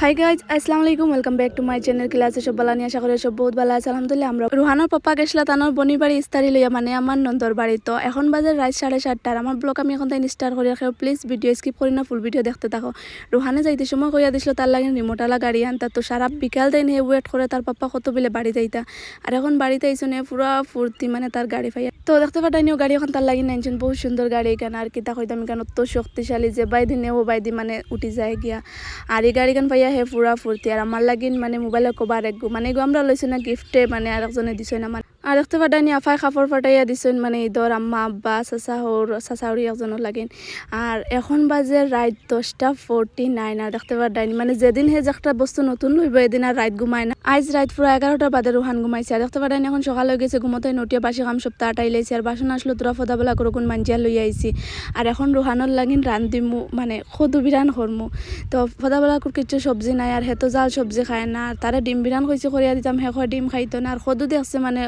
Hi guys আসসালামু আলাইকুম welcome back to my channel ক্লাসে সব বালা নিয়ে আশা করি সব বহুত ভালো আছে আলহামদুলিল্লাহ। আমরা রুহানোর পাপা গেছিলা তানোর বনি বাড়ি ইস্তারি লইয়া মানে আমার নন্দর বাড়ি। তো এখন বাজে রাত 7:30। আমার ব্লগ আমি এখন তাই স্টার্ট করি রাখো, প্লিজ ভিডিও স্কিপ করি না, ফুল ভিডিও দেখতে থাকো। রুহানে যাইতে সময় কইয়া দিছিল তার লাগে রিমোটালা গাড়ি আনতা, তো সারা বিকাল দিন হে ওয়েট করে তার পাপা কত বিলে বাড়ি যাইতা। আর এখন বাড়িতে আইসো নে পুরা ফুর্তি মানে তার গাড়ি পাইয়া। তো দেখতে পাঠাইনিও গাড়ি এখন তার লাগি নাইনছেন, বহুত সুন্দর গাড়ি এখানে। আর কিতা কইতাম কেন তো শক্তিশালী যে বাইদি নেও বাইদি মানে উঠি যায় গিয়া। আর এই গাড়ি গান পাইয়া হে পুরা ফুর্তি। আর আমার লাগিন মানে মোবাইলে কবার একগু মানে এগু আমরা লইছি না গিফটে মানে আরেকজনে দিছই না মানে। আর দেখতে পাঠাইনি আফাই কাপড় ফাটাইয়া দিছেন মানে ঈদর আম্মা আব্বা চাচাউরি একজনের লাগিন। আর এখন বাজে রাত 10:49। আর দেখতে পাঠাইনি মানে যেদিন হে একটা বস্তু নতুন লইব এদিন আর রাত ঘুমায় না। আজ রাত পুরো 11টার বাদে রুহান ঘুমাইছে। আর দেখতে পাঠাইনি এখন সকাল হয়ে গেছে, ঘুমোতে নটিয়া বাসি কাম সপ্তাহ আটাইলাইছে। আর বাসন আসলো তোরা ফদাবেলা করে কোন মাঞ্জিয়া লই আইছি। আর এখন রুহানোর লাগিন রান্ধিমু মানে খদু বিরান করমু। তো ফদাবেলা করে কিছু সবজি নাই, আর হেতো জাল সবজি খায় না। আর তারা ডিম বিরান কইছে করিয়া দিতাম, হে ডিম খাইতো না। আর খদু দেখছে মানে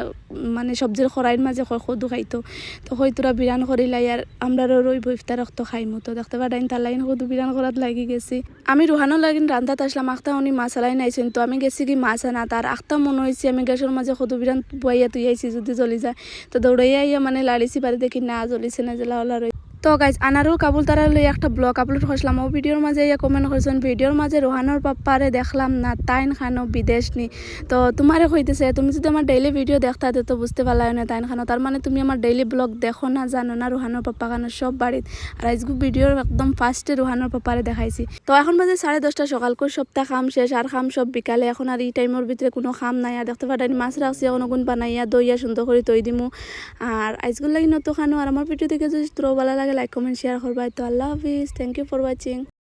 মানে সবজির খরাইর মাঝে খদু খাইতো। তো কই তোরা বিরান করিলাই আর আমরা রইব ইফতার রক্ত খাইমু। তো দেখতে পারেন তার লাগিন খদু বিরান করাত লাগি গেছি। আমি রুহানোর লাগিন রান্ধাত আসলাম, আখতা উনি মাছ আলাই নাইছেন। তো আমি গেছি কি মাছ আনা, তার আখতা মনে হয়েছে আমি গ্যাসের মাঝে খদু বিরান বইয়া তুই আইছি যদি জ্বলি যায়। তো দৌড়াইয়া আইয়া মানে লাড়িছি বাড়ি দেখি না জ্বলিছে না, জ্বলা হলা রই। তো গাইজ আনারুল কাবুল তারা লই একটা ব্লগ আপলোড করছিলাম, ও ভিডিওর মাঝে ইয়া কমেন্ট করছেন ভিডিওর মাঝে রোহানোর পাপ্পারে দেখলাম না তাইন খানো বিদেশ নি। তো তোমারে কইতেছে তুমি যদি আমার ডেইলি ভিডিও দেখতা তো বুঝতে পারলাই না তাইন খানো, তার মানে তুমি আমার ডেইলি ব্লগ দেখো না, জানো না রোহানোর পাপ্পা খানো সব বাড়িত। আর আজকে ভিডিওর একদম ফার্স্টে রোহানোর পাপ্পারে দেখাইছি। তো এখন বাজে 10:30 সকাল করে সপ্তাহ খাম শেষ। আর খাম সব বিকালে, এখন আর এই টাইমের ভিতরে কোনো খাম নাই। আর দেখতে পারেন মাছ রাখছি এখন গুণ বানাইয়া দইয়া সুন্দর করে তৈ দিমু। আর আজগুলো লাগি নত খানো। আর আমার ভিডিও দেখে যদি তোর ভালো লাগে লাইক কমেন্ট শেয়ার করবাই। তো আল্লাহ হাফিজ, থ্যাংক ইউ ফর ওয়াচিং।